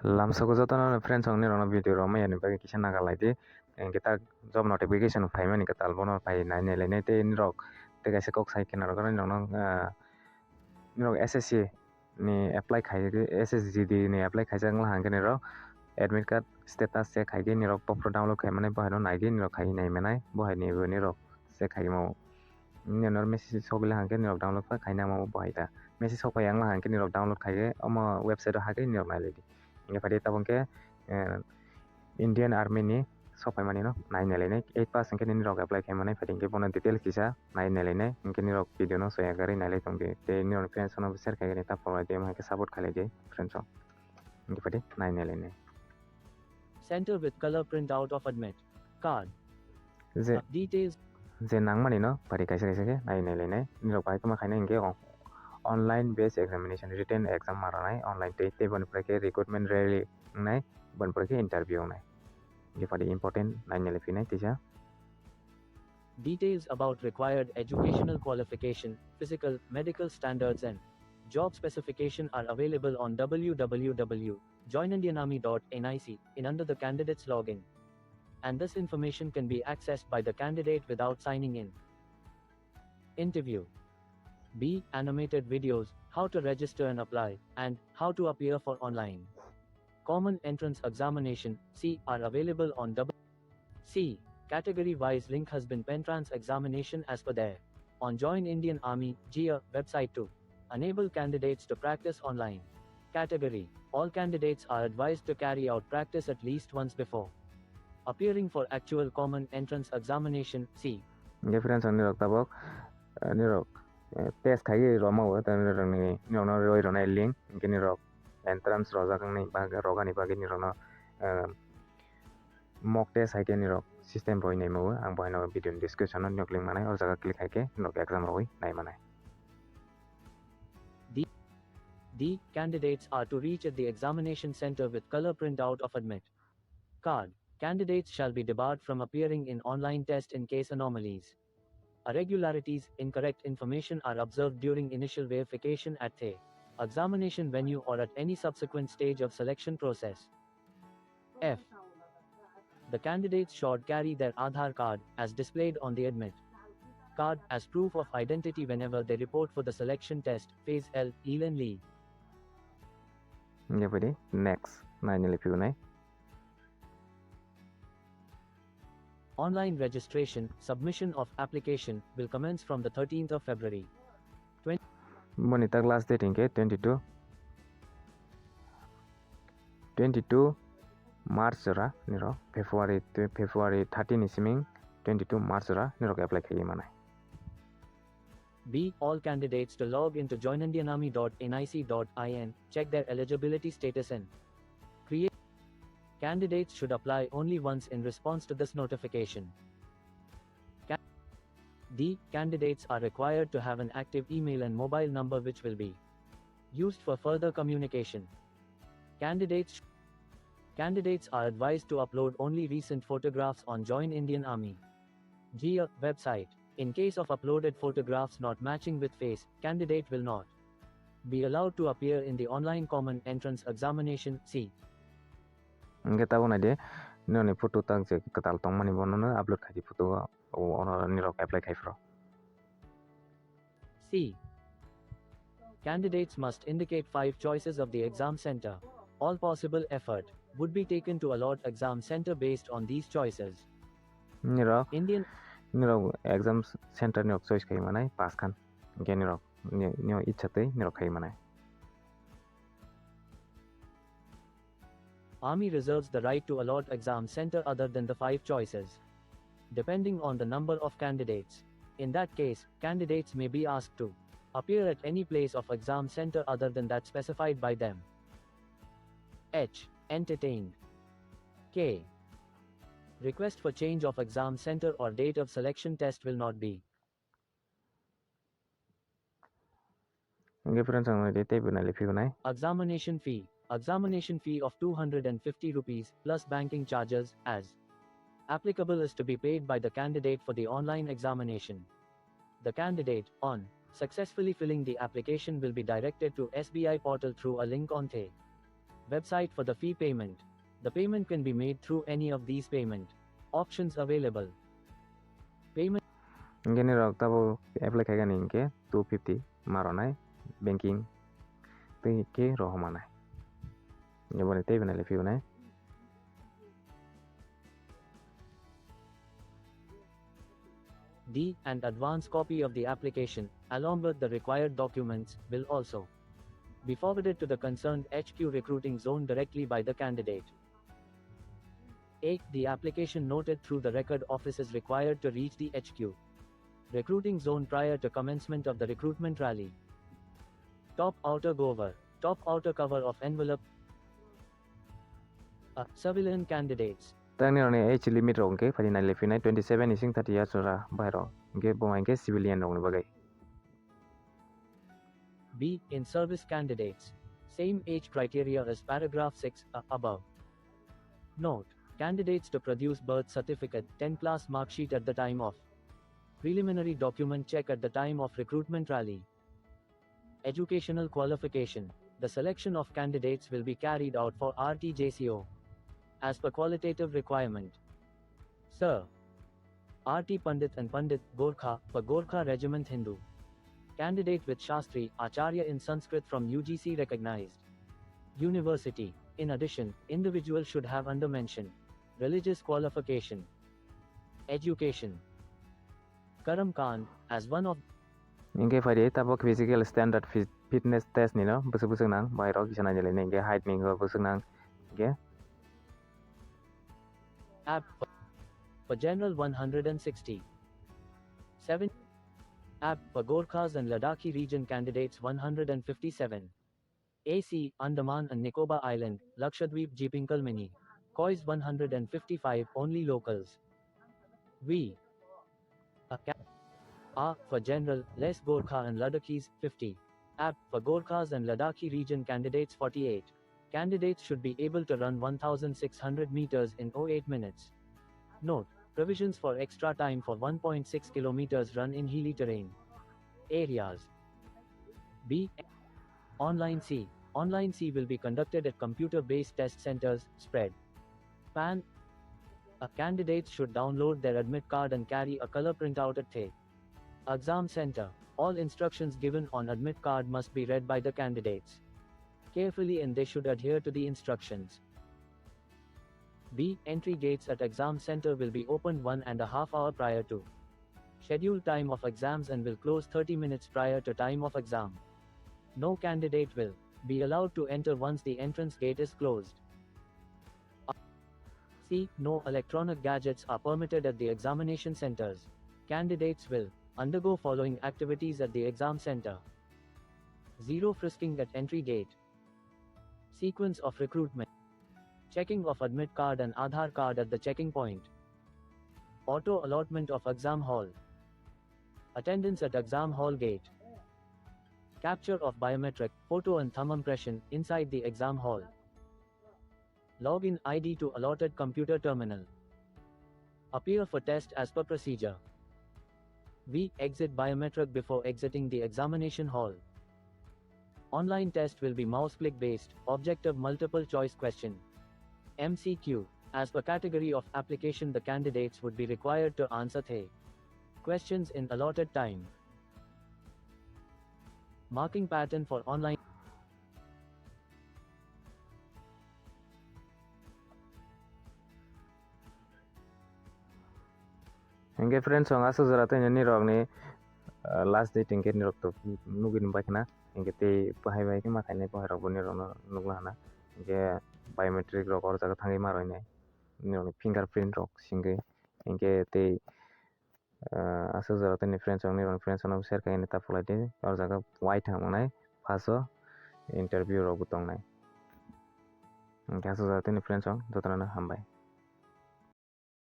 lamsako jotono friends ong nirokno video rok maya ni bagi kisa nagalaidi kita job notification phaimani ka talbono phai nai nai te nirok te kaisa kok sai kenaro kono nirok SSC ni apply khai SSGD ni apply khai jang hang kenero admit card status check khai ge nirok phro download khai mane bahai no naigi nirok khai nai manai bahai ni nirok check khai mo nirok message sogla hang ke nirok download khai na mo bahai ta message sok yang hang ke nirok download khai ge omo website ha ge nirok nailaidi Ingefadi tabungke Indian Army ni sopai mani no nai nelene 8% ke ni rok apply kai mane fading ke bona detail kisa nai nelene inke ni rok video no soya gari nai tongge te ni rok friends no share kai ta pora de ma ke support khale ge friends on ingefadi nai nelene Center with color printout of admit card je details je nang mani no pari kaisa kaisa ke nai nelene ni rok pai kama khaina inge online based examination written exam maranai online te bon prake recruitment rally nai bon prake interview nai ge padi important nai nele finai tisa details about required educational qualification, physical, medical standards and job specification are available on www.joinindianarmy.nic in under the candidates login, and this information can be accessed by the candidate without signing in. Interview B. Animated videos, how to register and apply, and how to appear for online common entrance examination C are available on C. Category-wise link has been Pentrans examination as per there on Join Indian Army GIA website to enable candidates to practice online. Category: all candidates are advised to carry out practice at least once before appearing for actual common entrance examination C. Friends on nirok tabok nirok test khai romo ta nirok ni no roi ronai link inke nirok entrance rojak ni bag rogani bagi nirok no mock test hai ke nirok system roi nei mo ang bai no video description no nok link manai or jaga click hai ke nirok exam roi nai manai D. Candidates are to reach at the examination center with color printout of admit card. Candidates shall be debarred from appearing in online test in case anomalies, irregularities, incorrect information are observed during initial verification at the examination venue or at any subsequent stage of selection process. F. The candidates should carry their Aadhaar card, as displayed on the admit card, as proof of identity whenever they report for the selection test, phase L, Elan Lee. Next, 9 Online registration, submission of application, will commence from the 13th of February. Monitor last date inke 22 March ra niro February 13 isiming 22 March ra niro apply khai manai B. All candidates to log into joinindianarmy.nic.in, check their eligibility status and create. Candidates should apply only once in response to this notification. D. Candidates are required to have an active email and mobile number which will be used for further communication. Candidates are advised to upload only recent photographs on Join Indian Army GIA website. In case of uploaded photographs not matching with face, candidate will not be allowed to appear in the online common entrance examination C. Kita pun ada, ni photo tang je ketal tong mani bono na upload khai photo ono nirok apply khai phro. C. Candidates must indicate 5 choices of the exam center. All possible effort would be taken to allot exam center based on these choices. Nirok Indian exam center nirok choice khai manai pass khan. Ge nirok nio ichhatei nirok khai manai. Army reserves the right to allot exam center other than the 5 choices, depending on the number of candidates. In that case, candidates may be asked to appear at any place of exam center other than that specified by them. H. Entertained. K. Request for change of exam center or date of selection test will not be. Examination fee. Examination fee of 250 rupees plus banking charges as applicable is to be paid by the candidate for the online examination. The candidate, on successfully filling the application, will be directed to SBI portal through a link on the Website for the fee payment. The payment can be made through any of these payment options available. Payment. Inge nirok tabo apply kaiga ni inge 250 maronai banking te ke rohomanai. Inge bone te bena lefiu nai. D. An advance copy of the application, along with the required documents, will also be forwarded to the concerned HQ recruiting zone directly by the candidate. A. The application noted through the record office is required to reach the HQ recruiting zone prior to commencement of the recruitment rally. Top outer cover of envelope. Civilian candidates. Tang nirok ni age limit rok ke fadi nai lefiu nai 27 ising 30 years ora bairo. Inge boma inge civilian rok ni bagai. B. In service candidates. Same age criteria as paragraph 6 above. Note. Candidates to produce birth certificate, 10 class mark sheet at the time of preliminary document check at the time of recruitment rally. Educational qualification. The selection of candidates will be carried out for RTJCO as per qualitative requirement. Sir. RT Pandit and Pandit, Gorkha, for Gorkha Regiment Hindu. Candidate with Shastri, Acharya in Sanskrit from UGC recognized university. In addition, individual should have undermentioned religious qualification. Education. Karam Kand, as one of Inge fadi tabo physical standard fitness test ni no busuk nang bairo kisana jale inge height ni go busuk nang inge app for general 160. 7. App for Gorkhas and Ladakhi region candidates 157. AC, Andaman and Nicobar Island, Lakshadweep Jeepinkal Mini. Kois 155, only locals. V. A for general, less Gorkha and Ladakhis, 50. App for Gorkhas and Ladakhi region candidates 48. Candidates should be able to run 1,600 meters in 08 minutes. Note. Provisions for extra time for 1.6 kilometers run in hilly terrain areas. B. Online C. Online C will be conducted at computer-based test centers, spread. PAN. Candidates should download their admit card and carry a color printout at the exam center. All instructions given on admit card must be read by the candidates carefully and they should adhere to the instructions. B. Entry gates at exam center will be opened 1.5 hours prior to scheduled time of exams and will close 30 minutes prior to time of exam. No candidate will be allowed to enter once the entrance gate is closed. C. No electronic gadgets are permitted at the examination centers. Candidates will undergo following activities at the exam center. 0 frisking at entry gate. Sequence of recruitment. Checking of admit card and Aadhaar card at the checking point. Auto allotment of exam hall. Attendance at exam hall gate. Capture of biometric, photo and thumb impression inside the exam hall. Login ID to allotted computer terminal. Appear for test as per procedure. V. Exit biometric before exiting the examination hall. Online test will be mouse click based, objective multiple choice question. MCQ. As per category of application, the candidates would be required to answer the questions in allotted time. Marking pattern for online. Inge friends song asu zarate nirok ni last date inge nirok to nugui bakna inge te phaio ke mathai ne phaio bo nirok no nugla na inge biometric rok or jaga thangai maroi ne nirok ni fingerprint rok singe inge te asu zarate ni friends song nirok friends song share kai ne ta phulai de or jaga white hamonai phaso interview rok butong nai inge asu zarate ni friends song jotono HAMBAI.